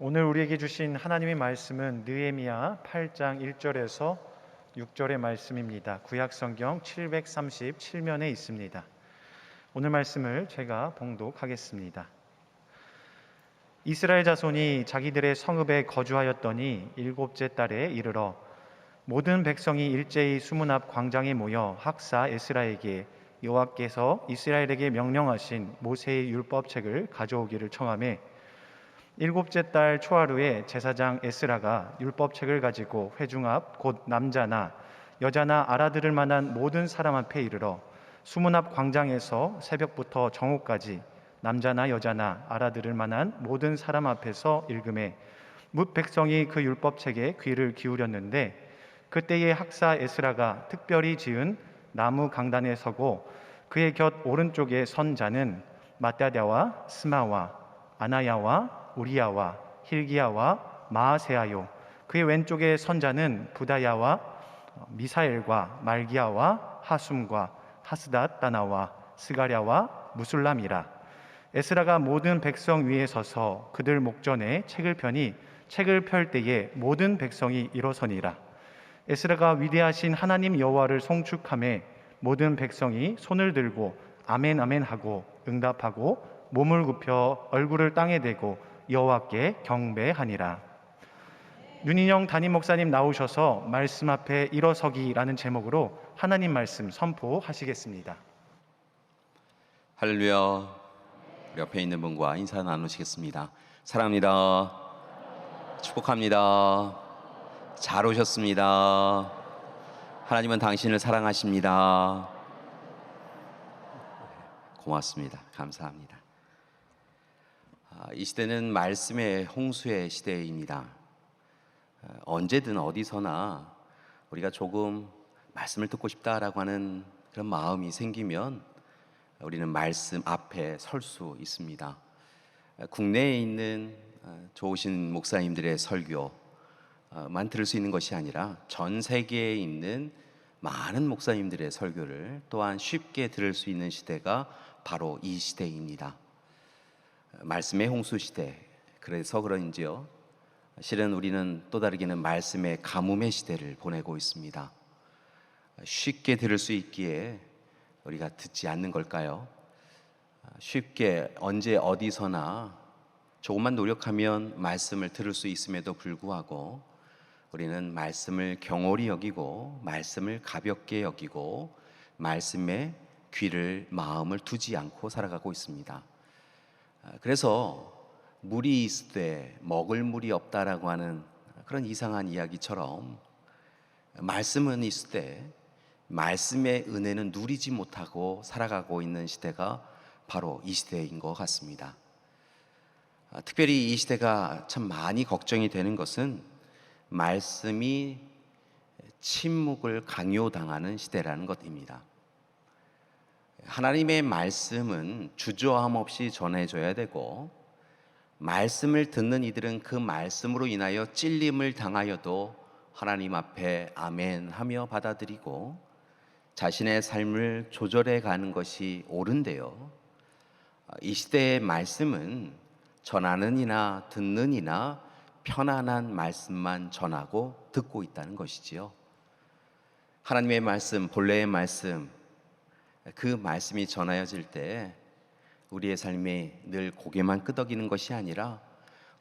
오늘 우리에게 주신 하나님의 말씀은 느헤미야 8장 1절에서 6절의 말씀입니다. 구약성경 737면에 있습니다. 오늘 말씀을 제가 봉독하겠습니다. 이스라엘 자손이 자기들의 성읍에 거주하였더니 일곱째 달에 이르러 모든 백성이 일제히 수문 앞 광장에 모여 학사 에스라에게 여호와께서 이스라엘에게 명령하신 모세의 율법책을 가져오기를 청하매 일곱째 달 초하루에 제사장 에스라가 율법책을 가지고 회중 앞 곧 남자나 여자나 알아들을 만한 모든 사람 앞에 이르러 수문 앞 광장에서 새벽부터 정오까지 남자나 여자나 알아들을 만한 모든 사람 앞에서 읽음에 뭇 백성이 그 율법책에 귀를 기울였는데 그때에 학사 에스라가 특별히 지은 나무 강단에 서고 그의 곁 오른쪽에 선 자는 마따랴와 스마와 아나야와 우리야와 힐기야와 마아세야요 그의 왼쪽에 선 자는 부다야와 미사엘과 말기야와 하숨과 하스닷다나와 스가랴와 무술람이라. 에스라가 모든 백성 위에 서서 그들 목전에 책을 펴니 책을 펼 때에 모든 백성이 일어서니라. 에스라가 위대하신 하나님 여호와를 송축하매 모든 백성이 손을 들고 아멘 아멘 하고 응답하고 몸을 굽혀 얼굴을 땅에 대고 여호와께 경배하니라. 윤인영 담임 목사님 나오셔서 말씀 앞에 일어서기라는 제목으로 하나님 말씀 선포하시겠습니다. 할렐루야. 우리 옆에 있는 분과 인사 나누시겠습니다. 사랑합니다. 축복합니다. 잘 오셨습니다. 하나님은 당신을 사랑하십니다. 고맙습니다. 감사합니다. 이 시대는 말씀의 홍수의 시대입니다. 언제든 어디서나 우리가 조금 말씀을 듣고 싶다라고 하는 그런 마음이 생기면 우리는 말씀 앞에 설 수 있습니다. 국내에 있는 좋으신 목사님들의 설교만 들을 수 있는 것이 아니라 전 세계에 있는 많은 목사님들의 설교를 또한 쉽게 들을 수 있는 시대가 바로 이 시대입니다. 말씀의 홍수 시대. 그래서 그런지요, 실은 우리는 또 다르게는 말씀의 가뭄의 시대를 보내고 있습니다. 쉽게 들을 수 있기에 우리가 듣지 않는 걸까요? 쉽게 언제 어디서나 조금만 노력하면 말씀을 들을 수 있음에도 불구하고 우리는 말씀을 경홀히 여기고 말씀을 가볍게 여기고 말씀에 귀를 마음을 두지 않고 살아가고 있습니다. 그래서 물이 있을 때 먹을 물이 없다라고 하는 그런 이상한 이야기처럼 말씀은 있을 때 말씀의 은혜는 누리지 못하고 살아가고 있는 시대가 바로 이 시대인 것 같습니다. 특별히 이 시대가 참 많이 걱정이 되는 것은 말씀이 침묵을 강요당하는 시대라는 것입니다. 하나님의 말씀은 주저함 없이 전해져야 되고 말씀을 듣는 이들은 그 말씀으로 인하여 찔림을 당하여도 하나님 앞에 아멘 하며 받아들이고 자신의 삶을 조절해 가는 것이 옳은데요, 이 시대의 말씀은 전하는 이나 듣는 이나 편안한 말씀만 전하고 듣고 있다는 것이지요. 하나님의 말씀, 본래의 말씀, 그 말씀이 전하여질 때 우리의 삶이 늘 고개만 끄덕이는 것이 아니라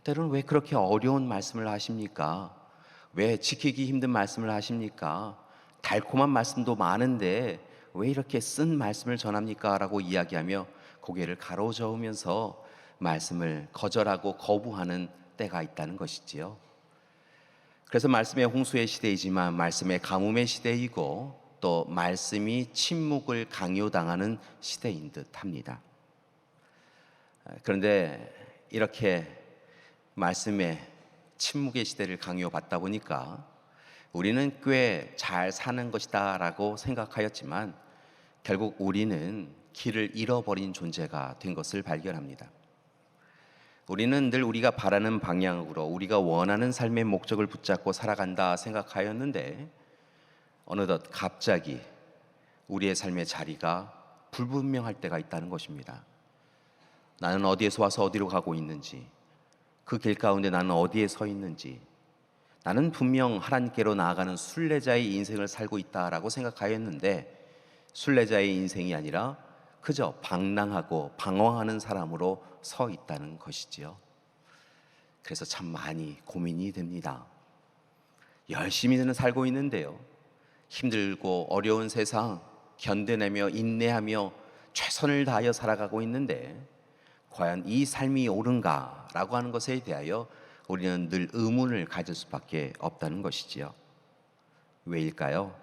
때로는 왜 그렇게 어려운 말씀을 하십니까? 왜 지키기 힘든 말씀을 하십니까? 달콤한 말씀도 많은데 왜 이렇게 쓴 말씀을 전합니까? 라고 이야기하며 고개를 가로저으면서 말씀을 거절하고 거부하는 때가 있다는 것이지요. 그래서 말씀의 홍수의 시대이지만 말씀의 가뭄의 시대이고 또 말씀이 침묵을 강요당하는 시대인 듯 합니다. 그런데 이렇게 말씀의 침묵의 시대를 강요받다 보니까 우리는 꽤 잘 사는 것이다 라고 생각하였지만 결국 우리는 길을 잃어버린 존재가 된 것을 발견합니다. 우리는 늘 우리가 바라는 방향으로 우리가 원하는 삶의 목적을 붙잡고 살아간다 생각하였는데 어느덧 갑자기 우리의 삶의 자리가 불분명할 때가 있다는 것입니다. 나는 어디에서 와서 어디로 가고 있는지, 그 길 가운데 나는 어디에 서 있는지, 나는 분명 하나님께로 나아가는 순례자의 인생을 살고 있다라고 생각하였는데, 순례자의 인생이 아니라 그저 방랑하고 방황하는 사람으로 서 있다는 것이지요. 그래서 참 많이 고민이 됩니다. 열심히는 살고 있는데요, 힘들고 어려운 세상 견뎌내며 인내하며 최선을 다하여 살아가고 있는데, 과연 이 삶이 옳은가라고 하는 것에 대하여 우리는 늘 의문을 가질 수밖에 없다는 것이지요. 왜일까요?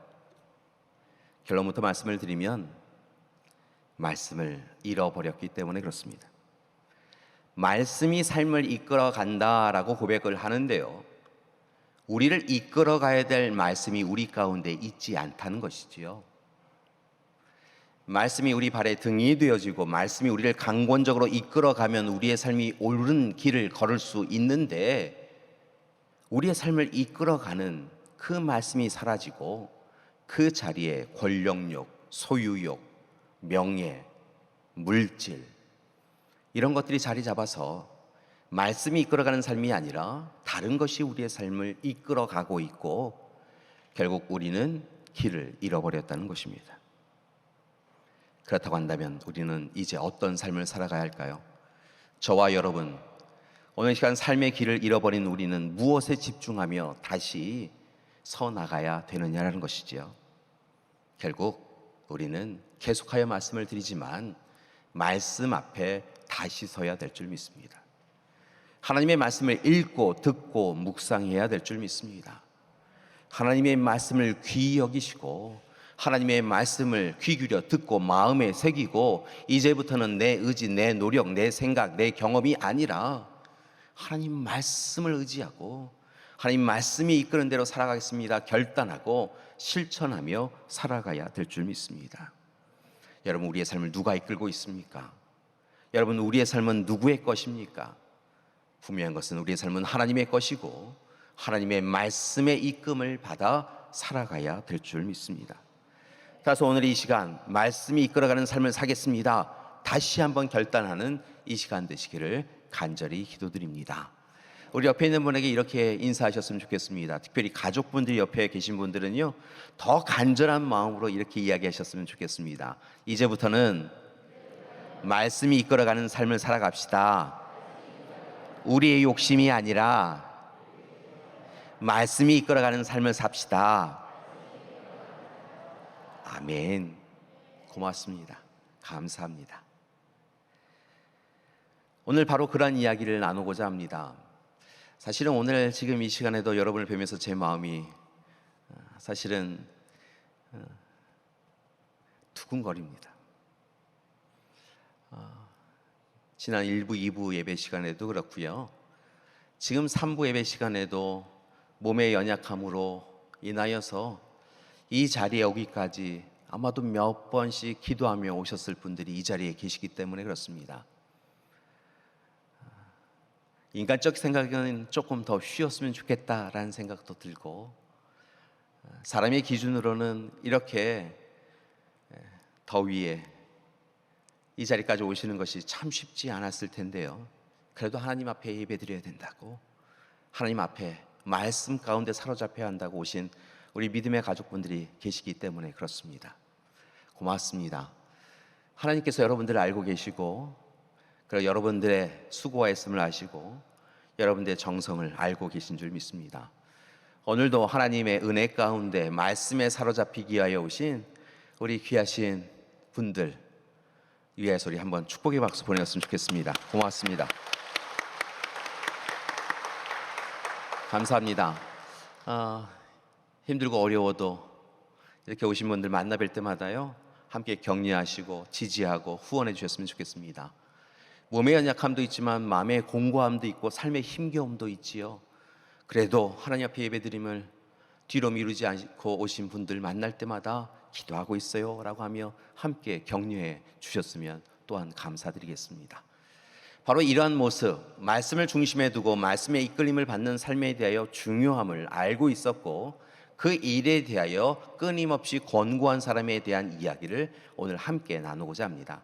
결론부터 말씀을 드리면 말씀을 잃어버렸기 때문에 그렇습니다. 말씀이 삶을 이끌어 간다라고 고백을 하는데요, 우리를 이끌어 가야 될 말씀이 우리 가운데 있지 않다는 것이지요. 말씀이 우리 발에 등이 되어지고 말씀이 우리를 강권적으로 이끌어 가면 우리의 삶이 옳은 길을 걸을 수 있는데, 우리의 삶을 이끌어 가는 그 말씀이 사라지고 그 자리에 권력욕, 소유욕, 명예, 물질, 이런 것들이 자리 잡아서 말씀이 이끌어가는 삶이 아니라 다른 것이 우리의 삶을 이끌어가고 있고, 결국 우리는 길을 잃어버렸다는 것입니다. 그렇다고 한다면 우리는 이제 어떤 삶을 살아가야 할까요? 저와 여러분, 오늘 시간 삶의 길을 잃어버린 우리는 무엇에 집중하며 다시 서 나가야 되느냐라는 것이지요. 결국 우리는 계속하여 말씀을 드리지만 말씀 앞에 다시 서야 될 줄 믿습니다. 하나님의 말씀을 읽고 듣고 묵상해야 될 줄 믿습니다. 하나님의 말씀을 귀히 여기시고 하나님의 말씀을 귀 기울여 듣고 마음에 새기고, 이제부터는 내 의지, 내 노력, 내 생각, 내 경험이 아니라 하나님 말씀을 의지하고 하나님 말씀이 이끄는 대로 살아가겠습니다 결단하고 실천하며 살아가야 될 줄 믿습니다. 여러분, 우리의 삶을 누가 이끌고 있습니까? 여러분, 우리의 삶은 누구의 것입니까? 분명한 것은 우리의 삶은 하나님의 것이고 하나님의 말씀의 이끌음을 받아 살아가야 될 줄 믿습니다. 따라서 오늘 이 시간 말씀이 이끌어가는 삶을 사겠습니다, 다시 한번 결단하는 이 시간 되시기를 간절히 기도드립니다. 우리 옆에 있는 분에게 이렇게 인사하셨으면 좋겠습니다. 특별히 가족분들이 옆에 계신 분들은요, 더 간절한 마음으로 이렇게 이야기하셨으면 좋겠습니다. 이제부터는 말씀이 이끌어가는 삶을 살아갑시다. 우리의 욕심이 아니라 말씀이 이끌어가는 삶을 삽시다. 아멘. 고맙습니다. 감사합니다. 오늘 바로 그런 이야기를 나누고자 합니다. 사실은 오늘 지금 이 시간에도 여러분을 뵈면서 제 마음이 사실은 두근거립니다. 지난 1부, 2부 예배 시간에도 그렇고요, 지금 3부 예배 시간에도 몸의 연약함으로 인하여서 이 자리에 오기까지 아마도 몇 번씩 기도하며 오셨을 분들이 이 자리에 계시기 때문에 그렇습니다. 인간적 생각은 조금 더 쉬었으면 좋겠다라는 생각도 들고, 사람의 기준으로는 이렇게 더위에 이 자리까지 오시는 것이 참 쉽지 않았을 텐데요, 그래도 하나님 앞에 예배드려야 된다고, 하나님 앞에 말씀 가운데 사로잡혀야 한다고 오신 우리 믿음의 가족분들이 계시기 때문에 그렇습니다. 고맙습니다. 하나님께서 여러분들을 알고 계시고, 그리고 여러분들의 수고와 애씀을 아시고 여러분들의 정성을 알고 계신 줄 믿습니다. 오늘도 하나님의 은혜 가운데 말씀에 사로잡히기 위하여 오신 우리 귀하신 분들 위해서 우리 한번 축복의 박수 보내었으면 좋겠습니다. 고맙습니다. 감사합니다. 힘들고 어려워도 이렇게 오신 분들 만나 뵐 때마다요, 함께 격려하시고 지지하고 후원해 주셨으면 좋겠습니다. 몸의 연약함도 있지만 마음의 공고함도 있고 삶의 힘겨움도 있지요. 그래도 하나님 앞에 예배드림을 뒤로 미루지 않고 오신 분들 만날 때마다 기도하고 있어요 라고 하며 함께 격려해 주셨으면 또한 감사드리겠습니다. 바로 이러한 모습, 말씀을 중심에 두고 말씀의 이끌림을 받는 삶에 대하여 중요함을 알고 있었고, 그 일에 대하여 끊임없이 권고한 사람에 대한 이야기를 오늘 함께 나누고자 합니다.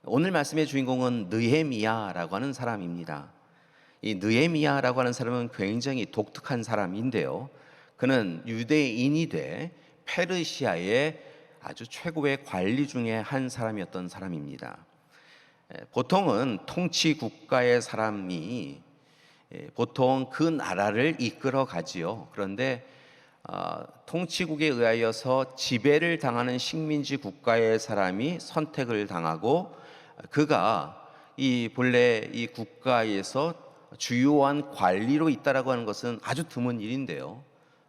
오늘 말씀의 주인공은 느헤미야라고 하는 사람입니다. 이 느헤미야라고 하는 사람은 굉장히 독특한 사람인데요. 그는 유대인이 돼 페르시아의 아주 최고의 관리 중에 한 사람이었던 사람입니다. 보통은 통치 국가의 사람이 보통 그 나라를 이끌어 가지요. 그런데 통치국에 의하여서 지배를 당하는 식민지 국가의 사람이 선택을 당하고 그가 이 본래 이 국가에서 주요한 관리로 있다라고 하는 것은 아주 드문 일인데요.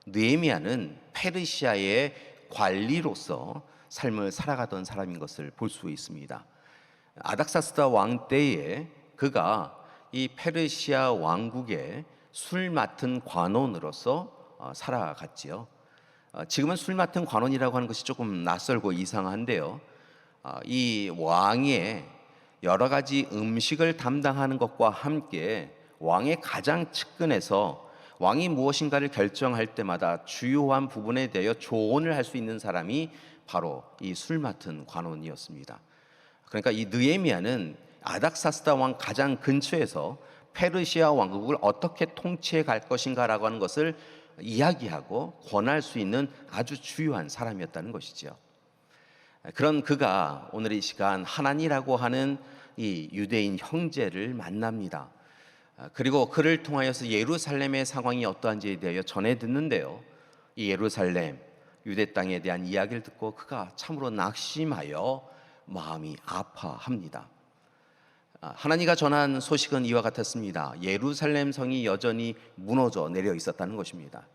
느헤미야는 페르시아의 관리로서 삶을 살아가던 사람인 것을 볼 수 있습니다. 아닥사스다 왕 때에 그가 이 페르시아 왕국의 술 맡은 관원으로서 살아갔지요. 지금은 술 맡은 관원이라고 하는 것이 조금 낯설고 이상한데요. 이 왕의 여러 가지 음식을 담당하는 것과 함께 왕의 가장 측근에서 왕이 무엇인가를 결정할 때마다 주요한 부분에 대하여 조언을 할 수 있는 사람이 바로 이 술 맡은 관원이었습니다. 그러니까 이 느헤미야는 아닥사스다 왕 가장 근처에서 페르시아 왕국을 어떻게 통치해 갈 것인가라고 하는 것을 이야기하고 권할 수 있는 아주 주요한 사람이었다는 것이죠. 그런 그가 오늘 이 시간 하나니라고 하는 이 유대인 형제를 만납니다. 그리고 그를 통하여서 예루살렘의 상황이 어떠한지에 대하여 전해 듣는데요. 이 예루살렘 유대 땅에 대한 이야기를 듣고 그가 참으로 낙심하여 마음이 아파합니다. 하나니가 전한 소식은 이와 같았습니다. 예루살렘 성이 여전히 무너져 내려 있었다는 것입니다.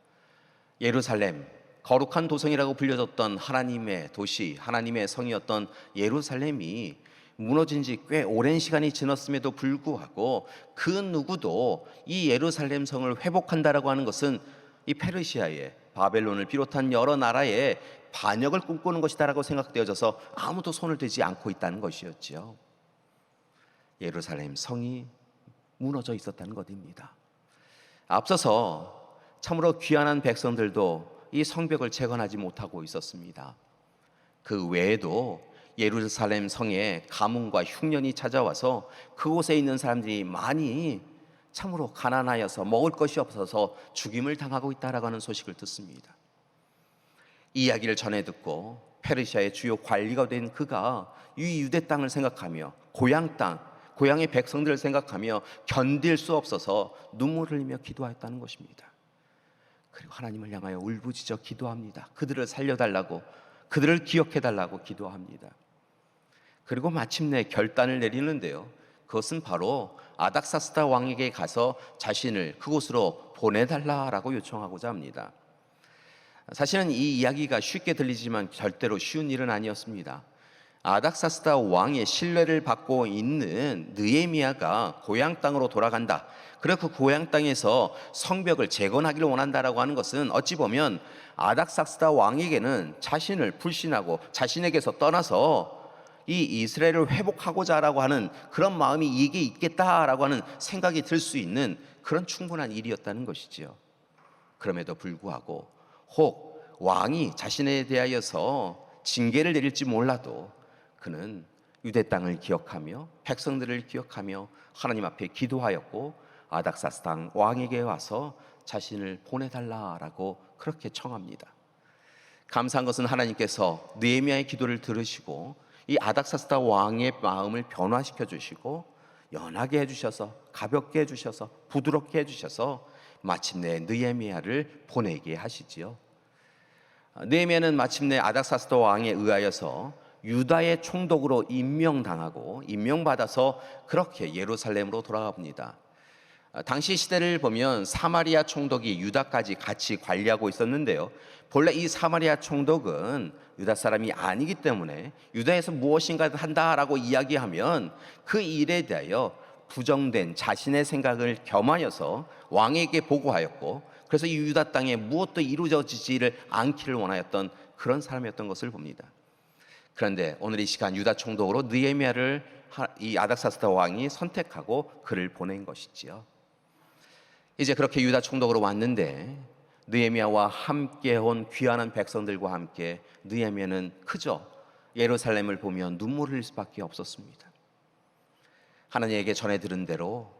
예루살렘, 거룩한 도성이라고 불려졌던 하나님의 도시, 하나님의 성이었던 예루살렘이 무너진 지 꽤 오랜 시간이 지났음에도 불구하고 그 누구도 이 예루살렘 성을 회복한다라고 하는 것은 이 페르시아의 바벨론을 비롯한 여러 나라의 반역을 꿈꾸는 것이다라고 생각되어져서 아무도 손을 대지 않고 있다는 것이었지요. 예루살렘 성이 무너져 있었다는 것입니다. 앞서서 참으로 귀한 백성들도 이 성벽을 재건하지 못하고 있었습니다. 그 외에도 예루살렘 성에 가뭄과 흉년이 찾아와서 그곳에 있는 사람들이 많이 참으로 가난하여서 먹을 것이 없어서 죽임을 당하고 있다라고 하는 소식을 듣습니다. 이 이야기를 전해 듣고 페르시아의 주요 관리가 된 그가 이 유대 땅을 생각하며 고향 땅, 고향의 백성들을 생각하며 견딜 수 없어서 눈물을 흘리며 기도하였다는 것입니다. 그리고 하나님을 향하여 울부짖어 기도합니다. 그들을 살려달라고, 그들을 기억해달라고 기도합니다. 그리고 마침내 결단을 내리는데요. 그것은 바로 아닥사스다 왕에게 가서 자신을 그곳으로 보내달라라고 요청하고자 합니다. 사실은 이 이야기가 쉽게 들리지만 절대로 쉬운 일은 아니었습니다. 아닥사스다 왕의 신뢰를 받고 있는 느헤미야가 고향 땅으로 돌아간다. 그리고 그 고향 땅에서 성벽을 재건하기를 원한다라고 하는 것은 어찌 보면 아닥사스다 왕에게는 자신을 불신하고 자신에게서 떠나서 이 이스라엘을 회복하고자 하라고 하는 그런 마음이 이게 있겠다라고 하는 생각이 들 수 있는 그런 충분한 일이었다는 것이지요. 그럼에도 불구하고 혹 왕이 자신에 대하여서 징계를 내릴지 몰라도 그는 유대 땅을 기억하며 백성들을 기억하며 하나님 앞에 기도하였고 아닥사스다 왕에게 와서 자신을 보내달라라고 그렇게 청합니다. 감사한 것은 하나님께서 느헤미야의 기도를 들으시고 이 아닥사스다 왕의 마음을 변화시켜 주시고 연하게 해주셔서 가볍게 해주셔서 부드럽게 해주셔서 마침내 느헤미야를 보내게 하시지요. 느헤미야는 마침내 아닥사스다 왕에 의하여서 유다의 총독으로 임명당하고 임명받아서 그렇게 예루살렘으로 돌아가 봅니다. 당시 시대를 보면 사마리아 총독이 유다까지 같이 관리하고 있었는데요. 본래 이 사마리아 총독은 유다 사람이 아니기 때문에 유다에서 무엇인가 한다라고 이야기하면 그 일에 대하여 부정된 자신의 생각을 겸하여서 왕에게 보고하였고, 그래서 이 유다 땅에 무엇도 이루어지지를 않기를 원하였던 그런 사람이었던 것을 봅니다. 그런데 오늘 이 시간 유다 총독으로 느헤미야를 이 아닥사스다 왕이 선택하고 그를 보낸 것이지요. 이제 그렇게 유다 총독으로 왔는데 느헤미야와 함께 온 귀한 백성들과 함께 느헤미야는 그저 예루살렘을 보며 눈물을 흘릴 수밖에 없었습니다. 하나님에게 전해 들은 대로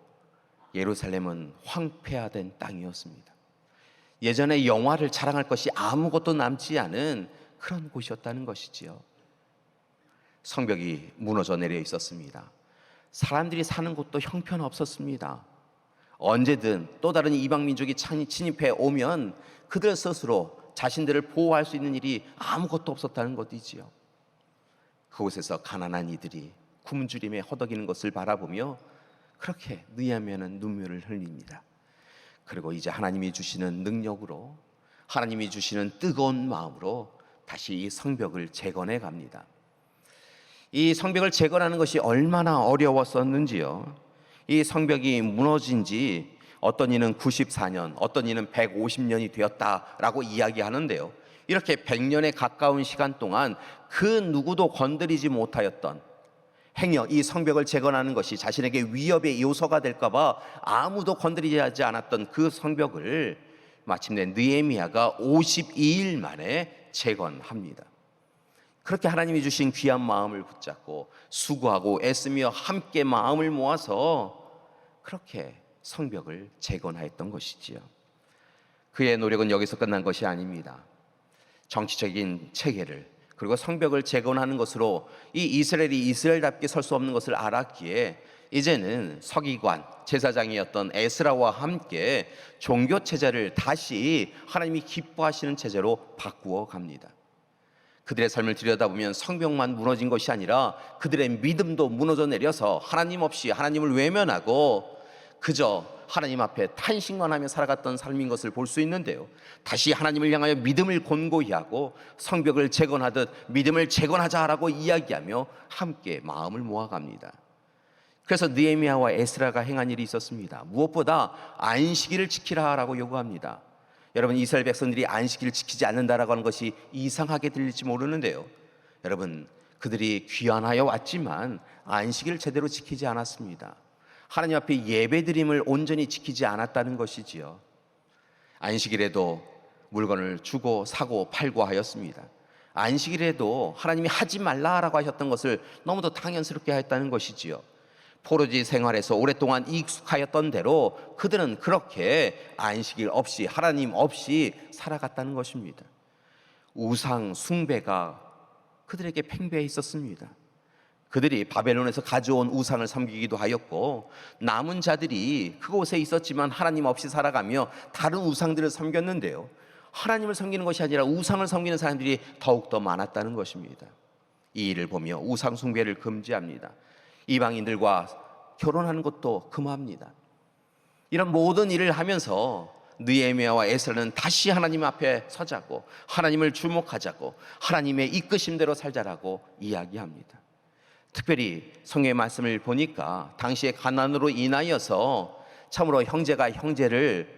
예루살렘은 황폐화된 땅이었습니다. 예전에 영화를 자랑할 것이 아무것도 남지 않은 그런 곳이었다는 것이지요. 성벽이 무너져 내려 있었습니다. 사람들이 사는 곳도 형편없었습니다. 언제든 또 다른 이방 민족이 침입해 오면 그들 스스로 자신들을 보호할 수 있는 일이 아무것도 없었다는 것이지요. 그곳에서 가난한 이들이 굶주림에 허덕이는 것을 바라보며 그렇게 느헤미야는 눈물을 흘립니다. 그리고 이제 하나님이 주시는 능력으로, 하나님이 주시는 뜨거운 마음으로 다시 이 성벽을 재건해 갑니다. 이 성벽을 재건하는 것이 얼마나 어려웠었는지요. 이 성벽이 무너진 지 어떤 이는 94년, 어떤 이는 150년이 되었다라고 이야기하는데요. 이렇게 100년에 가까운 시간 동안 그 누구도 건드리지 못하였던, 행여 이 성벽을 재건하는 것이 자신에게 위협의 요소가 될까봐 아무도 건드리지 하지 않았던 그 성벽을 마침내 느헤미야가 52일 만에 재건합니다. 그렇게 하나님이 주신 귀한 마음을 붙잡고 수고하고 애쓰며 함께 마음을 모아서 그렇게 성벽을 재건하였던 것이지요. 그의 노력은 여기서 끝난 것이 아닙니다. 정치적인 체계를, 그리고 성벽을 재건하는 것으로 이 이스라엘이 이스라엘답게 설 수 없는 것을 알았기에 이제는 서기관, 제사장이었던 에스라와 함께 종교 체제를 다시 하나님이 기뻐하시는 체제로 바꾸어 갑니다. 그들의 삶을 들여다보면 성벽만 무너진 것이 아니라 그들의 믿음도 무너져 내려서 하나님 없이 하나님을 외면하고 그저 하나님 앞에 탄식만 하며 살아갔던 삶인 것을 볼 수 있는데요. 다시 하나님을 향하여 믿음을 곤고히 하고 성벽을 재건하듯 믿음을 재건하자라고 이야기하며 함께 마음을 모아갑니다. 그래서 느헤미야와 에스라가 행한 일이 있었습니다. 무엇보다 안식일을 지키라라고 요구합니다. 여러분, 이스라엘 백성들이 안식일을 지키지 않는다라고 하는 것이 이상하게 들릴지 모르는데요. 여러분, 그들이 귀환하여 왔지만 안식일을 제대로 지키지 않았습니다. 하나님 앞에 예배드림을 온전히 지키지 않았다는 것이지요. 안식일에도 물건을 주고 사고 팔고 하였습니다. 안식일에도 하나님이 하지 말라라고 하셨던 것을 너무도 당연스럽게 하였다는 것이지요. 포로지 생활에서 오랫동안 익숙하였던 대로 그들은 그렇게 안식일 없이, 하나님 없이 살아갔다는 것입니다. 우상 숭배가 그들에게 팽배해 있었습니다. 그들이 바벨론에서 가져온 우상을 섬기기도 하였고, 남은 자들이 그곳에 있었지만 하나님 없이 살아가며 다른 우상들을 섬겼는데요, 하나님을 섬기는 것이 아니라 우상을 섬기는 사람들이 더욱더 많았다는 것입니다. 이 일을 보며 우상 숭배를 금지합니다. 이방인들과 결혼하는 것도 금합니다. 이런 모든 일을 하면서 느헤미야와 에스라는 다시 하나님 앞에 서자고 하나님을 주목하자고 하나님의 이끄심대로 살자라고 이야기합니다. 특별히 성경의 말씀을 보니까 당시의 가난으로 인하여서 참으로 형제가 형제를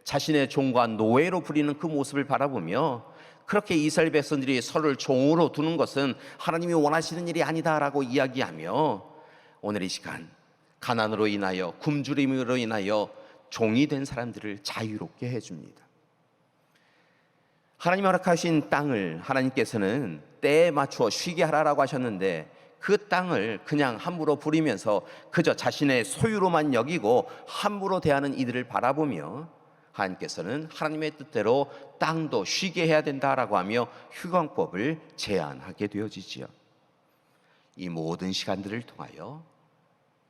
자신의 종과 노예로 부리는 그 모습을 바라보며 그렇게 이스라엘 백성들이 서로를 종으로 두는 것은 하나님이 원하시는 일이 아니다라고 이야기하며 오늘 이 시간 가난으로 인하여 굶주림으로 인하여 종이 된 사람들을 자유롭게 해줍니다. 하나님 허락하신 땅을 하나님께서는 때에 맞추어 쉬게 하라라고 하셨는데 그 땅을 그냥 함부로 부리면서 그저 자신의 소유로만 여기고 함부로 대하는 이들을 바라보며 하나님께서는 하나님의 뜻대로 땅도 쉬게 해야 된다라고 하며 휴강법을 제안하게 되어지지요. 이 모든 시간들을 통하여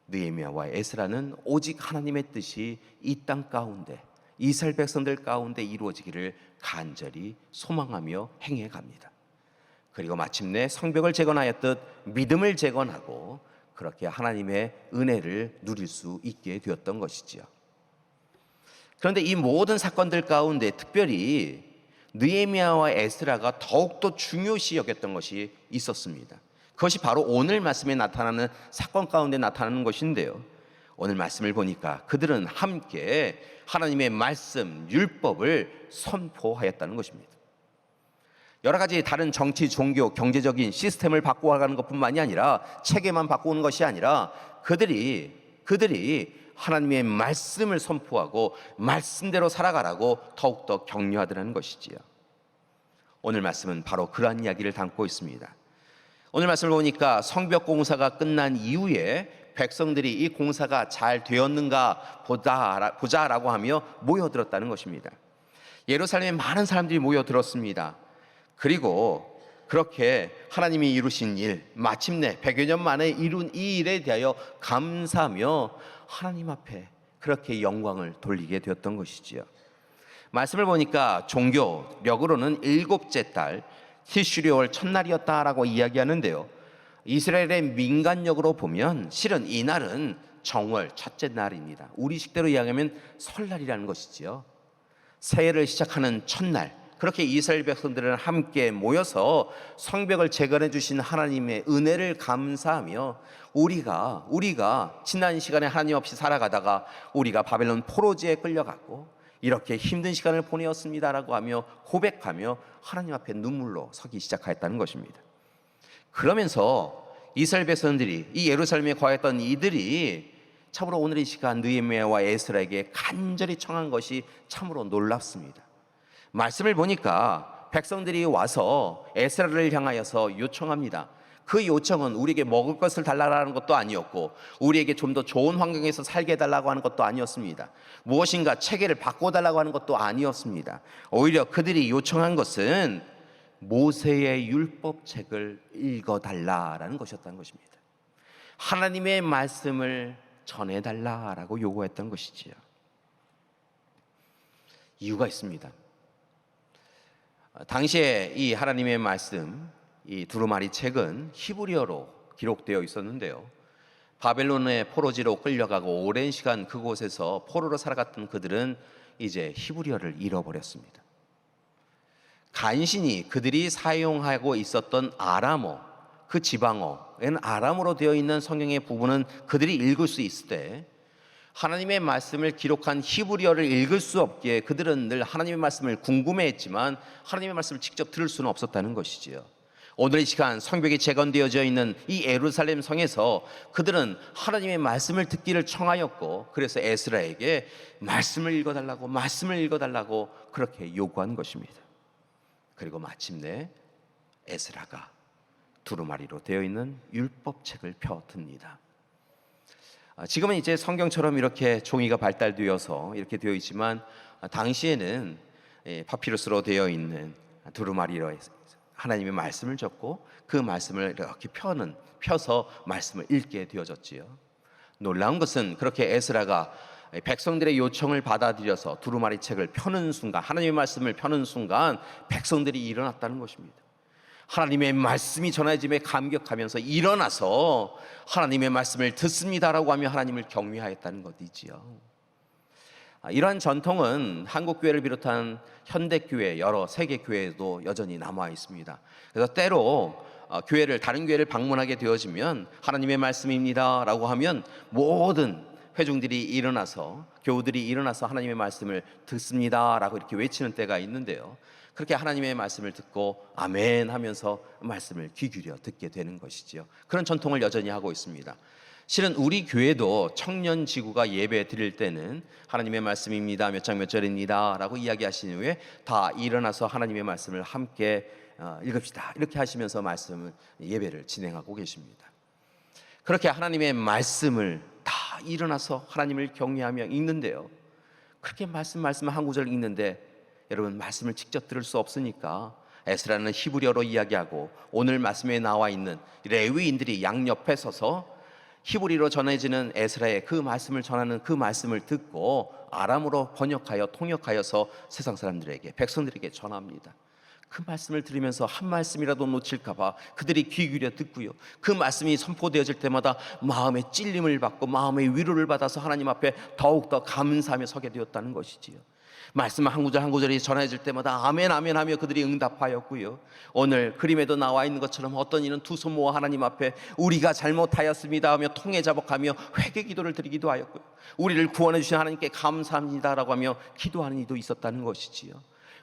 느헤미야와 에스라는 오직 하나님의 뜻이 이 땅 가운데 이스라엘 백성들 가운데 이루어지기를 간절히 소망하며 행해 갑니다. 그리고 마침내 성벽을 재건하였듯 믿음을 재건하고 그렇게 하나님의 은혜를 누릴 수 있게 되었던 것이지요. 그런데 이 모든 사건들 가운데 특별히 느헤미야와 에스라가 더욱더 중요시 여겼던 것이 있었습니다. 그것이 바로 오늘 말씀에 나타나는 사건 가운데 나타나는 것인데요, 오늘 말씀을 보니까 그들은 함께 하나님의 말씀, 율법을 선포하였다는 것입니다. 여러 가지 다른 정치, 종교, 경제적인 시스템을 바꿔가는 것뿐만이 아니라 체계만 바꾸는 것이 아니라 그들이 하나님의 말씀을 선포하고 말씀대로 살아가라고 더욱더 격려하더라는 것이지요. 오늘 말씀은 바로 그러한 이야기를 담고 있습니다. 오늘 말씀을 보니까 성벽 공사가 끝난 이후에 백성들이 이 공사가 잘 되었는가 보자라고 하며 모여들었다는 것입니다. 예루살렘에 많은 사람들이 모여들었습니다. 그리고 그렇게 하나님이 이루신 일, 마침내 100여 년 만에 이룬 이 일에 대하여 감사하며 하나님 앞에 그렇게 영광을 돌리게 되었던 것이지요. 말씀을 보니까 종교력으로는 일곱째 달 티슈리월 첫날이었다라고 이야기하는데요, 이스라엘의 민간력으로 보면 실은 이날은 정월 첫째 날입니다. 우리 식대로 이야기하면 설날이라는 것이지요. 새해를 시작하는 첫날, 그렇게 이스라엘 백성들은 함께 모여서 성벽을 재건해 주신 하나님의 은혜를 감사하며 우리가 지난 시간에 하나님 없이 살아가다가 우리가 바벨론 포로지에 끌려갔고 이렇게 힘든 시간을 보내었습니다라고 하며 고백하며 하나님 앞에 눈물로 서기 시작하였다는 것입니다. 그러면서 이스라엘 백성들이, 이 예루살렘에 거했던 이들이 참으로 오늘 이 시간 느헤미야와 에스라에게 간절히 청한 것이 참으로 놀랍습니다. 말씀을 보니까 백성들이 와서 에스라를 향하여서 요청합니다. 그 요청은 우리에게 먹을 것을 달라는 것도 아니었고 우리에게 좀 더 좋은 환경에서 살게 해달라고 하는 것도 아니었습니다. 무엇인가 체계를 바꿔달라고 하는 것도 아니었습니다. 오히려 그들이 요청한 것은 모세의 율법책을 읽어달라라는 것이었다는 것입니다. 하나님의 말씀을 전해달라라고 요구했던 것이지요. 이유가 있습니다. 당시에 이 하나님의 말씀, 이 두루마리 책은 히브리어로 기록되어 있었는데요, 바벨론의 포로지로 끌려가고 오랜 시간 그곳에서 포로로 살아갔던 그들은 이제 히브리어를 잃어버렸습니다. 간신히 그들이 사용하고 있었던 아람어, 그 지방어에는 아람어로 되어 있는 성경의 부분은 그들이 읽을 수 있을 때 하나님의 말씀을 기록한 히브리어를 읽을 수 없기에 그들은 늘 하나님의 말씀을 궁금해했지만 하나님의 말씀을 직접 들을 수는 없었다는 것이지요. 오늘 이 시간 성벽이 재건되어져 있는 이 예루살렘 성에서 그들은 하나님의 말씀을 듣기를 청하였고 그래서 에스라에게 말씀을 읽어달라고 그렇게 요구한 것입니다. 그리고 마침내 에스라가 두루마리로 되어 있는 율법책을 펴듭니다. 지금은 이제 성경처럼 이렇게 종이가 발달되어서 이렇게 되어 있지만 당시에는 파피루스로 되어 있는 두루마리로 하나님의 말씀을 적고 그 말씀을 이렇게 펴서 말씀을 읽게 되어졌지요. 놀라운 것은 그렇게 에스라가 백성들의 요청을 받아들여서 두루마리 책을 펴는 순간, 하나님의 말씀을 펴는 순간 백성들이 일어났다는 것입니다. 하나님의 말씀이 전해짐에 감격하면서 일어나서 하나님의 말씀을 듣습니다라고 하며 하나님을 경외하였다는 것이지요. 이러한 전통은 한국교회를 비롯한 현대교회, 여러 세계교회에도 여전히 남아 있습니다. 그래서 때로 다른 교회를 방문하게 되어지면 하나님의 말씀입니다 라고 하면 모든 회중들이 일어나서, 교우들이 일어나서 하나님의 말씀을 듣습니다 라고 이렇게 외치는 때가 있는데요, 그렇게 하나님의 말씀을 듣고 아멘 하면서 말씀을 귀 기울여 듣게 되는 것이지요. 그런 전통을 여전히 하고 있습니다. 실은 우리 교회도 청년 지구가 예배 드릴 때는 하나님의 말씀입니다, 몇 장 몇 절입니다 라고 이야기하신 후에 다 일어나서 하나님의 말씀을 함께 읽읍시다 이렇게 하시면서 예배를 진행하고 계십니다. 그렇게 하나님의 말씀을 다 일어나서 하나님을 경외하며 읽는데요, 그렇게 말씀 한 구절 읽는데 여러분 말씀을 직접 들을 수 없으니까 에스라는 히브리어로 이야기하고 오늘 말씀에 나와 있는 레위인들이 양옆에 서서 히브리로 전해지는 에스라의 그 말씀을 전하는 그 말씀을 듣고 아람으로 번역하여 통역하여서 세상 사람들에게, 백성들에게 전합니다. 그 말씀을 들으면서 한 말씀이라도 놓칠까봐 그들이 귀 기울여 듣고요, 그 말씀이 선포되어질 때마다 마음의 찔림을 받고 마음의 위로를 받아서 하나님 앞에 더욱더 감사하며 서게 되었다는 것이지요. 말씀 한 구절 한 구절이 전해질 때마다 아멘 아멘 하며 그들이 응답하였고요, 오늘 그림에도 나와 있는 것처럼 어떤 이는 두 손 모아 하나님 앞에 우리가 잘못하였습니다 하며 통회자복하며 회개 기도를 드리기도 하였고요, 우리를 구원해 주신 하나님께 감사합니다라고 하며 기도하는 이도 있었다는 것이지요.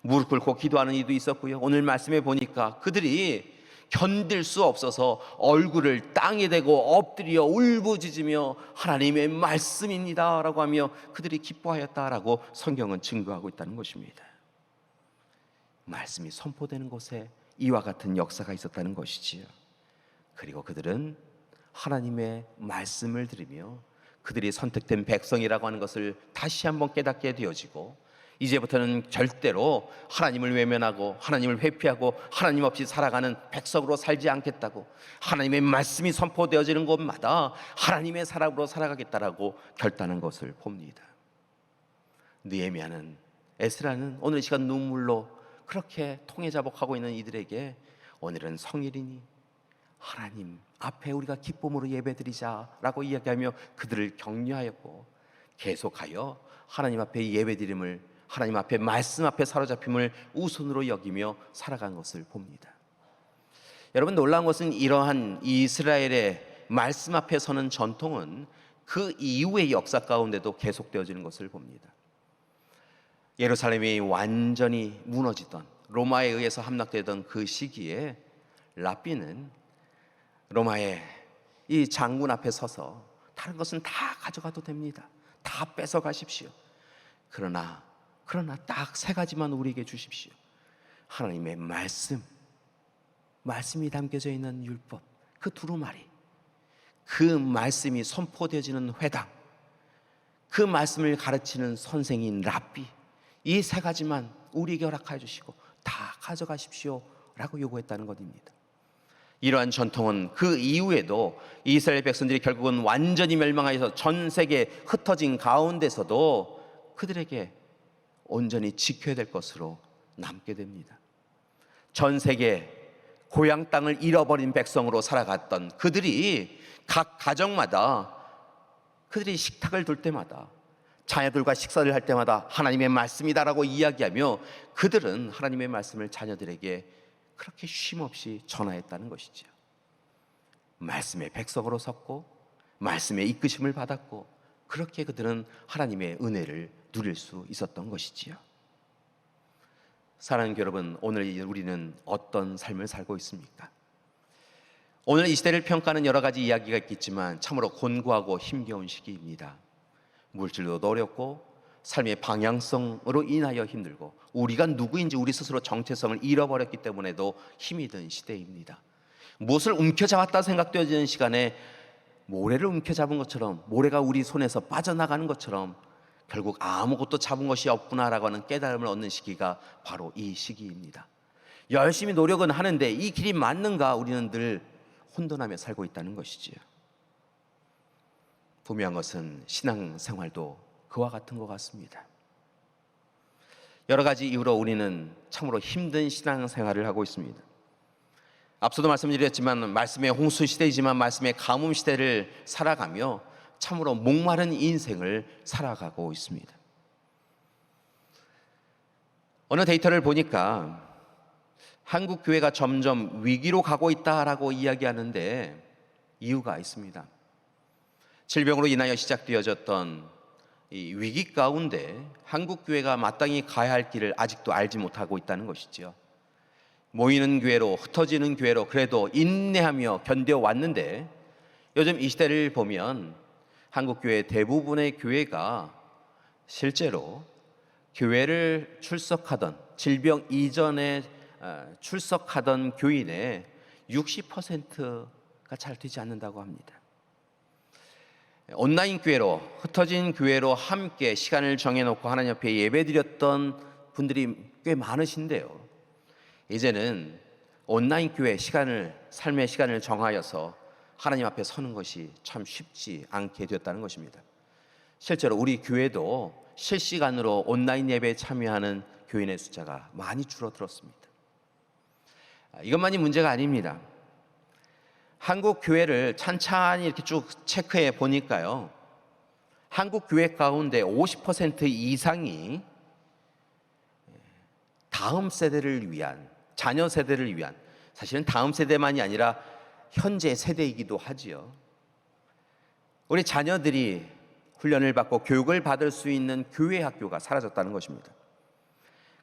무릎 꿇고 기도하는 이도 있었고요, 오늘 말씀에 보니까 그들이 견딜 수 없어서 얼굴을 땅에 대고 엎드려 울부짖으며 하나님의 말씀입니다 라고 하며 그들이 기뻐하였다라고 성경은 증거하고 있다는 것입니다. 말씀이 선포되는 곳에 이와 같은 역사가 있었다는 것이지요. 그리고 그들은 하나님의 말씀을 들으며 그들이 선택된 백성이라고 하는 것을 다시 한번 깨닫게 되어지고, 이제부터는 절대로 하나님을 외면하고 하나님을 회피하고 하나님 없이 살아가는 백성으로 살지 않겠다고, 하나님의 말씀이 선포되어지는 곳마다 하나님의 사람으로 살아가겠다라고 결단한 것을 봅니다. 느헤미야는, 에스라는 오늘 이 시간 눈물로 그렇게 통회자복하고 있는 이들에게 오늘은 성일이니 하나님 앞에 우리가 기쁨으로 예배드리자라고 이야기하며 그들을 격려하였고, 계속하여 하나님 앞에 예배드림을, 하나님 앞에 말씀 앞에 사로잡힘을 우선으로 여기며 살아간 것을 봅니다. 여러분, 놀라운 것은 이러한 이스라엘의 말씀 앞에 서는 전통은 그 이후의 역사 가운데도 계속되어지는 것을 봅니다. 예루살렘이 완전히 무너지던, 로마에 의해서 함락되던 그 시기에 랍비는 로마의 이 장군 앞에 서서 다른 것은 다 가져가도 됩니다, 다 뺏어 가십시오, 그러나 딱 세 가지만 우리에게 주십시오. 하나님의 말씀이 담겨져 있는 율법, 그 두루마리, 그 말씀이 선포되어지는 회당, 그 말씀을 가르치는 선생인 랍비, 이 세 가지만 우리에게 허락하여 주시고 다 가져가십시오 라고 요구했다는 것입니다. 이러한 전통은 그 이후에도 이스라엘 백성들이 결국은 완전히 멸망하여서 전 세계에 흩어진 가운데서도 그들에게 온전히 지켜야 될 것으로 남게 됩니다. 전 세계 고향 땅을 잃어버린 백성으로 살아갔던 그들이 각 가정마다, 그들이 식탁을 둘 때마다, 자녀들과 식사를 할 때마다 하나님의 말씀이다라고 이야기하며 그들은 하나님의 말씀을 자녀들에게 그렇게 쉼없이 전하였다는 것이죠. 말씀의 백성으로 섰고 말씀의 이끄심을 받았고, 그렇게 그들은 하나님의 은혜를 누릴 수 있었던 것이지요. 사랑하는 여러분, 오늘 우리는 어떤 삶을 살고 있습니까? 오늘 이 시대를 평가하는 여러 가지 이야기가 있겠지만 참으로 곤고하고 힘겨운 시기입니다. 물질도 어렵고 삶의 방향성으로 인하여 힘들고, 우리가 누구인지 우리 스스로 정체성을 잃어버렸기 때문에도 힘이 든 시대입니다. 무엇을 움켜잡았다 생각되어지는 시간에 모래를 움켜잡은 것처럼, 모래가 우리 손에서 빠져나가는 것처럼 결국 아무것도 잡은 것이 없구나라고 하는 깨달음을 얻는 시기가 바로 이 시기입니다. 열심히 노력은 하는데 이 길이 맞는가, 우리는 늘 혼돈하며 살고 있다는 것이지요. 분명한 것은 신앙생활도 그와 같은 것 같습니다. 여러 가지 이유로 우리는 참으로 힘든 신앙생활을 하고 있습니다. 앞서도 말씀드렸지만 말씀의 홍수 시대이지만 말씀의 가뭄 시대를 살아가며 참으로 목마른 인생을 살아가고 있습니다. 어느 데이터를 보니까 한국 교회가 점점 위기로 가고 있다라고 이야기하는데 이유가 있습니다. 질병으로 인하여 시작되어졌던 이 위기 가운데 한국 교회가 마땅히 가야 할 길을 아직도 알지 못하고 있다는 것이죠. 모이는 교회로, 흩어지는 교회로 그래도 인내하며 견뎌왔는데 요즘 이 시대를 보면 한국 교회 대부분의 교회가 실제로 교회를 출석하던, 질병 이전에 출석하던 교인의 60%가 잘 되지 않는다고 합니다. 온라인 교회로, 흩어진 교회로 함께 시간을 정해놓고 하나님 앞에 예배드렸던 분들이 꽤 많으신데요, 이제는 온라인 교회 삶의 시간을 정하여서 하나님 앞에 서는 것이 참 쉽지 않게 되었다는 것입니다. 실제로 우리 교회도 실시간으로 온라인 예배에 참여하는 교인의 숫자가 많이 줄어들었습니다. 이것만이 문제가 아닙니다. 한국 교회를 찬찬히 이렇게 쭉 체크해 보니까요, 한국 교회 가운데 50% 이상이 다음 세대를 위한, 자녀 세대를 위한, 사실은 다음 세대만이 아니라 현재 세대이기도 하지요. 우리 자녀들이 훈련을 받고 교육을 받을 수 있는 교회 학교가 사라졌다는 것입니다.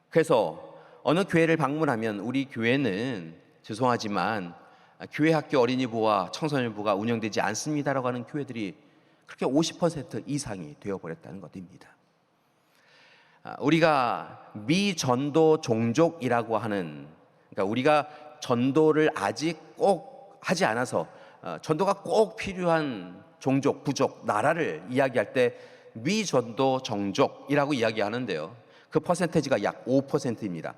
그래서 어느 교회를 방문하면 우리 교회는 죄송하지만 교회 학교 어린이부와 청소년부가 운영되지 않습니다라고 하는 교회들이 그렇게 50% 이상이 되어버렸다는 것입니다. 우리가 미전도 종족이라고 하는, 그러니까 우리가 전도를 아직 꼭 하지 않아서 전도가 꼭 필요한 종족, 부족, 나라를 이야기할 때 미전도 종족이라고 이야기하는데요. 그 퍼센테이지가 약 5%입니다.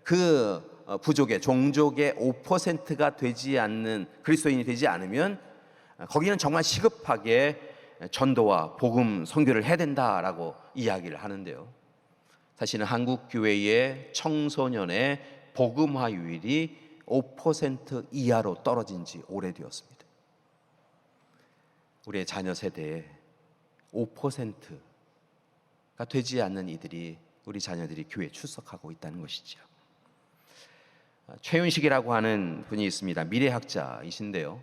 그 부족의 종족의 5%가 되지 않는 그리스도인이 되지 않으면 거기는 정말 시급하게 전도와 복음 선교를 해야 된다라고 이야기를 하는데요. 사실은 한국 교회의 청소년의 복음화율이 5% 이하로 떨어진 지 오래되었습니다. 우리의 자녀 세대에 5%가 되지 않는 이들이 우리 자녀들이 교회에 출석하고 있다는 것이죠. 최윤식이라고 하는 분이 있습니다. 미래학자이신데요.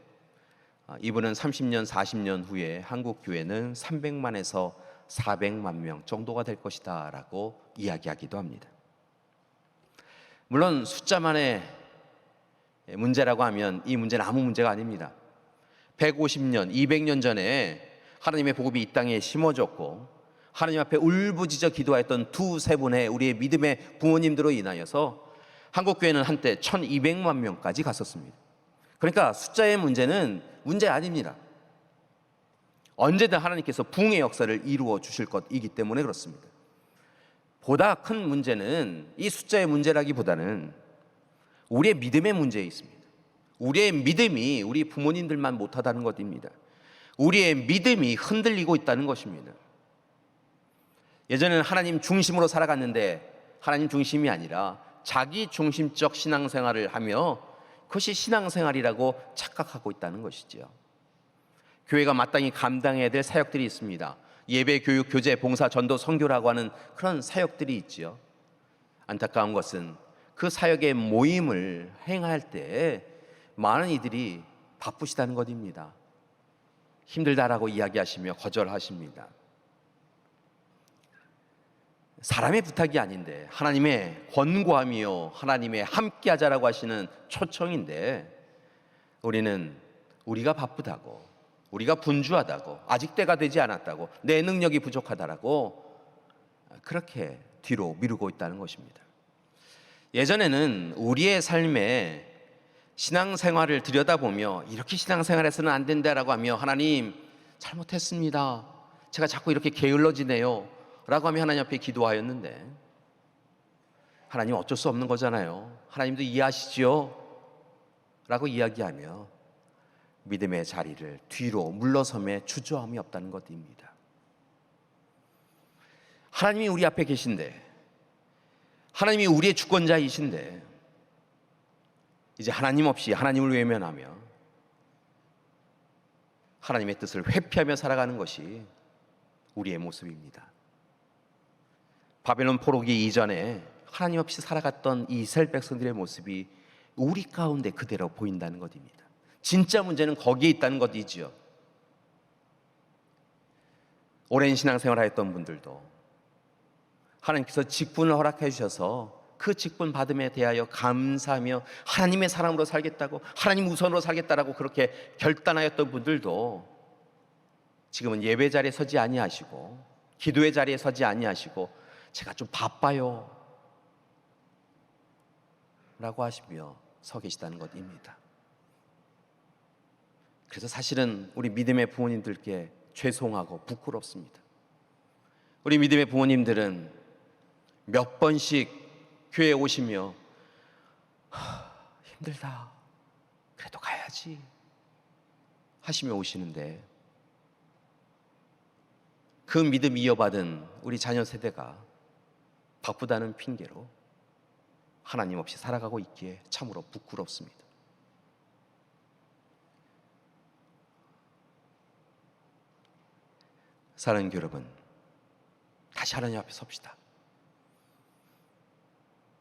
이분은 30년, 40년 후에 한국 교회는 300만에서 400만 명 정도가 될 것이다 라고 이야기하기도 합니다. 물론 숫자만의 문제라고 하면 이 문제는 아무 문제가 아닙니다. 150년, 200년 전에 하나님의 복음이 이 땅에 심어졌고 하나님 앞에 울부짖어 기도했던 두세 분의 우리의 믿음의 부모님들로 인하여서 한국교회는 한때 1200만 명까지 갔었습니다. 그러니까 숫자의 문제는 문제 아닙니다. 언제든 하나님께서 부흥의 역사를 이루어 주실 것이기 때문에 그렇습니다. 보다 큰 문제는 이 숫자의 문제라기보다는 우리의 믿음의 문제에 있습니다. 우리의 믿음이 우리 부모님들만 못하다는 것입니다. 우리의 믿음이 흔들리고 있다는 것입니다. 예전에는 하나님 중심으로 살아갔는데 하나님 중심이 아니라 자기 중심적 신앙생활을 하며 그것이 신앙생활이라고 착각하고 있다는 것이죠. 교회가 마땅히 감당해야 될 사역들이 있습니다. 예배, 교육, 교제, 봉사, 전도, 선교라고 하는 그런 사역들이 있지요. 안타까운 것은 그 사역의 모임을 행할 때 많은 이들이 바쁘시다는 것입니다. 힘들다라고 이야기하시며 거절하십니다. 사람의 부탁이 아닌데 하나님의 권고함이요 하나님의 함께하자라고 하시는 초청인데 우리는 우리가 바쁘다고, 우리가 분주하다고, 아직 때가 되지 않았다고, 내 능력이 부족하다라고 그렇게 뒤로 미루고 있다는 것입니다. 예전에는 우리의 삶에 신앙생활을 들여다보며 이렇게 신앙생활해서는 안 된다라고 하며 하나님 잘못했습니다, 제가 자꾸 이렇게 게을러지네요 라고 하며 하나님 앞에 기도하였는데 하나님 어쩔 수 없는 거잖아요, 하나님도 이해하시지요 라고 이야기하며 믿음의 자리를 뒤로 물러섬에 주저함이 없다는 것입니다. 하나님이 우리 앞에 계신데, 하나님이 우리의 주권자이신데 이제 하나님 없이 하나님을 외면하며 하나님의 뜻을 회피하며 살아가는 것이 우리의 모습입니다. 바벨론 포로기 이전에 하나님 없이 살아갔던 이 이스라엘 백성들의 모습이 우리 가운데 그대로 보인다는 것입니다. 진짜 문제는 거기에 있다는 것이지요. 오랜 신앙생활을 했던 분들도 하나님께서 직분을 허락해 주셔서 그 직분 받음에 대하여 감사하며 하나님의 사람으로 살겠다고, 하나님 우선으로 살겠다라고 그렇게 결단하였던 분들도 지금은 예배 자리에 서지 아니하시고 기도의 자리에 서지 아니하시고 제가 좀 바빠요 라고 하시며 서 계시다는 것입니다. 그래서 사실은 우리 믿음의 부모님들께 죄송하고 부끄럽습니다. 우리 믿음의 부모님들은 몇 번씩 교회에 오시며 힘들다, 그래도 가야지 하시며 오시는데 그 믿음 이어받은 우리 자녀 세대가 바쁘다는 핑계로 하나님 없이 살아가고 있기에 참으로 부끄럽습니다. 사랑하는 여러분, 다시 하나님 앞에 섭시다.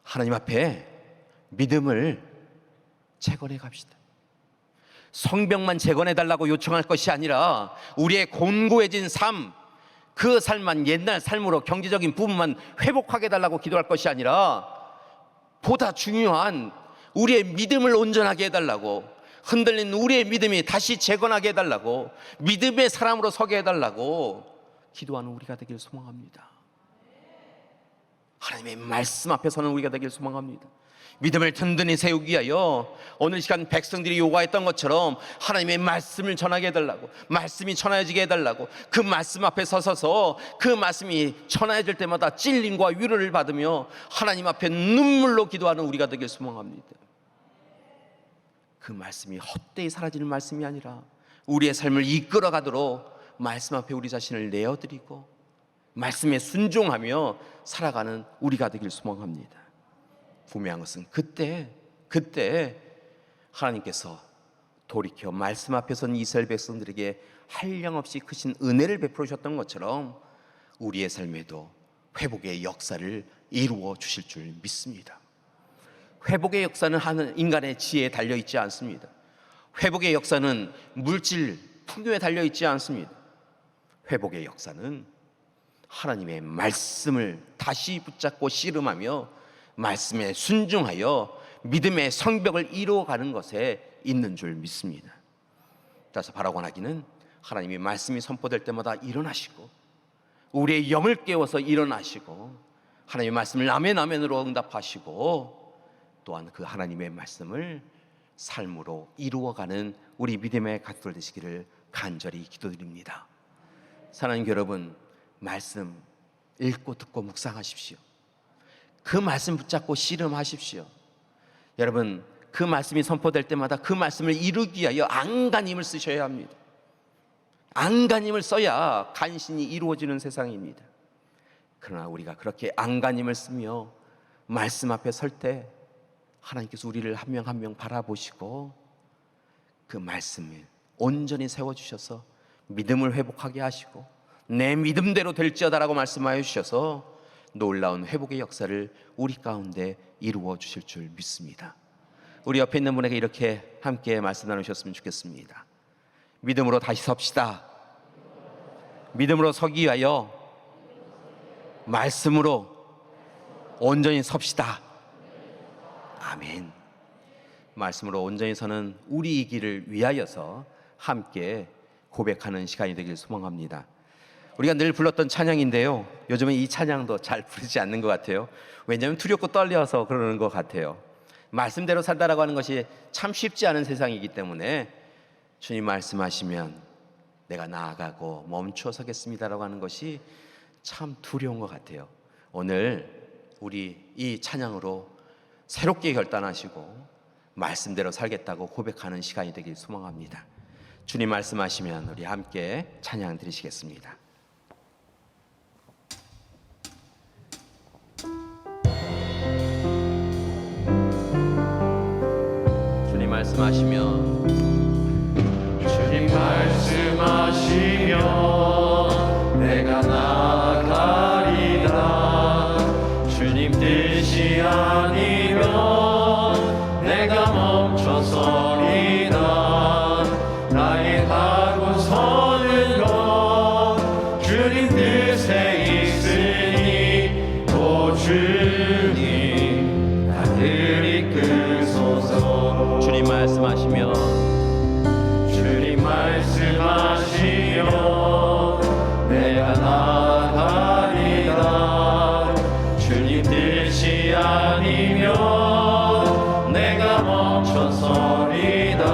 하나님 앞에 믿음을 재건해 갑시다. 성벽만 재건해 달라고 요청할 것이 아니라 우리의 곤고해진 삶, 그 삶만 옛날 삶으로 경제적인 부분만 회복하게 달라고 기도할 것이 아니라 보다 중요한 우리의 믿음을 온전하게 해달라고, 흔들린 우리의 믿음이 다시 재건하게 해달라고, 믿음의 사람으로 서게 해달라고 기도하는 우리가 되길 소망합니다. 하나님의 말씀 앞에 서는 우리가 되길 소망합니다. 믿음을 든든히 세우기 위하여 오늘 시간 백성들이 요구했던 것처럼 하나님의 말씀을 전하게 해달라고, 말씀이 전해지게 해달라고, 그 말씀 앞에 서서서 그 말씀이 전해질 때마다 찔림과 위로를 받으며 하나님 앞에 눈물로 기도하는 우리가 되길 소망합니다. 그 말씀이 헛되이 사라지는 말씀이 아니라 우리의 삶을 이끌어가도록 말씀 앞에 우리 자신을 내어드리고 말씀에 순종하며 살아가는 우리가 되길 소망합니다. 분명한 것은 그때 하나님께서 돌이켜 말씀 앞에 선 이스라엘 백성들에게 한량없이 크신 은혜를 베풀어 주셨던 것처럼 우리의 삶에도 회복의 역사를 이루어 주실 줄 믿습니다. 회복의 역사는 하는 인간의 지혜에 달려있지 않습니다. 회복의 역사는 물질 풍요에 달려있지 않습니다. 회복의 역사는 하나님의 말씀을 다시 붙잡고 씨름하며 말씀에 순종하여 믿음의 성벽을 이루어가는 것에 있는 줄 믿습니다. 따라서 바라고 하기는 하나님의 말씀이 선포될 때마다 일어나시고 우리의 영을 깨워서 일어나시고 하나님의 말씀을 아멘으로 응답하시고 또한 그 하나님의 말씀을 삶으로 이루어가는 우리 믿음의 가족들 되시기를 간절히 기도드립니다. 사랑하는 여러분, 말씀 읽고 듣고 묵상하십시오. 그 말씀 붙잡고 씨름하십시오. 여러분, 그 말씀이 선포될 때마다 그 말씀을 이루기 위하여 안간힘을 쓰셔야 합니다. 안간힘을 써야 간신히 이루어지는 세상입니다. 그러나 우리가 그렇게 안간힘을 쓰며 말씀 앞에 설 때 하나님께서 우리를 한 명 한 명 바라보시고 그 말씀을 온전히 세워주셔서 믿음을 회복하게 하시고 내 믿음대로 될지어다라고 말씀하여 주셔서 놀라운 회복의 역사를 우리 가운데 이루어 주실 줄 믿습니다. 우리 옆에 있는 분에게 이렇게 함께 말씀 나누셨으면 좋겠습니다. 믿음으로 다시 섭시다. 믿음으로 서기 위하여 말씀으로 온전히 섭시다. 아멘. 말씀으로 온전히 서는 우리 길을 위하여서 함께 고백하는 시간이 되길 소망합니다. 우리가 늘 불렀던 찬양인데요, 요즘은 이 찬양도 잘 부르지 않는 것 같아요. 왜냐하면 두렵고 떨려서 그러는 것 같아요. 말씀대로 살다라고 하는 것이 참 쉽지 않은 세상이기 때문에 주님 말씀하시면 내가 나아가고 멈춰 서겠습니다라고 하는 것이 참 두려운 것 같아요. 오늘 우리 이 찬양으로 새롭게 결단하시고 말씀대로 살겠다고 고백하는 시간이 되길 소망합니다. 주님 말씀하시면 우리 함께 찬양 드리시겠습니다. 주님 말씀하시면 내가 나아가리라. 주님 뜻이 아니면 내가 멈춰서리라. 나의 가고 서는 것 주님 뜻에 있으니 오 주님 나를 이끄소서. 주님 말씀하시면 내가 나아가리라. 주님 뜻이 아니면 내가 멈춰서리라.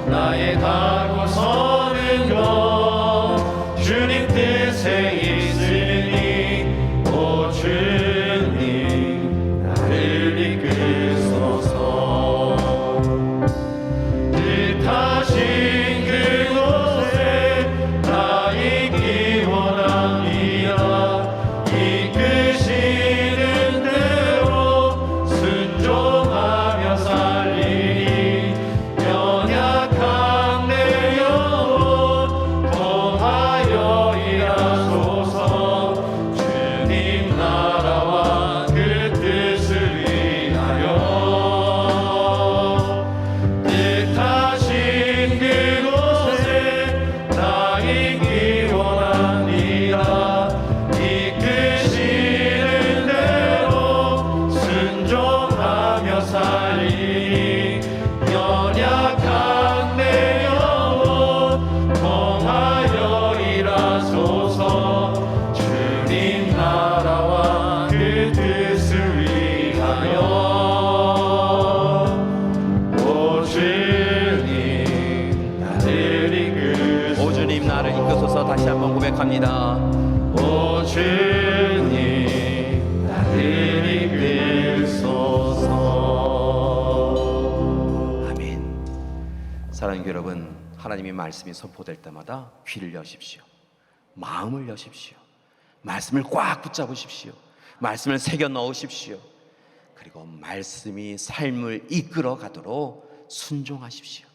나의 가고 서는 것 주님 뜻에 있으니 오 주님 나를 이끄소서. 뜻하신 그곳에 나 있기 원하오니 축복합니다. 오 주님 나를 이끌소서. 아멘. 사랑하는 여러분, 하나님의 말씀이 선포될 때마다 귀를 여십시오. 마음을 여십시오. 말씀을 꽉 붙잡으십시오. 말씀을 새겨 넣으십시오. 그리고 말씀이 삶을 이끌어 가도록 순종하십시오.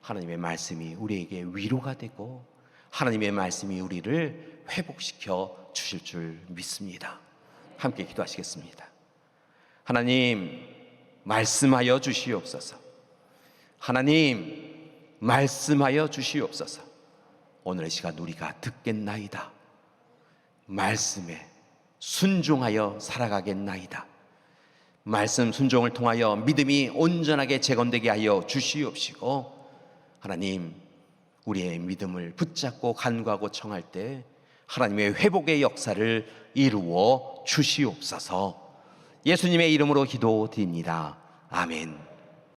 하나님의 말씀이 우리에게 위로가 되고 하나님의 말씀이 우리를 회복시켜 주실 줄 믿습니다. 함께 기도하시겠습니다. 하나님, 말씀하여 주시옵소서. 하나님, 말씀하여 주시옵소서. 오늘의 시간 우리가 듣겠나이다. 말씀에 순종하여 살아가겠나이다. 말씀 순종을 통하여 믿음이 온전하게 재건되게 하여 주시옵시고, 하나님, 우리의 믿음을 붙잡고 간구하고 청할 때 하나님의 회복의 역사를 이루어 주시옵소서. 예수님의 이름으로 기도드립니다. 아멘.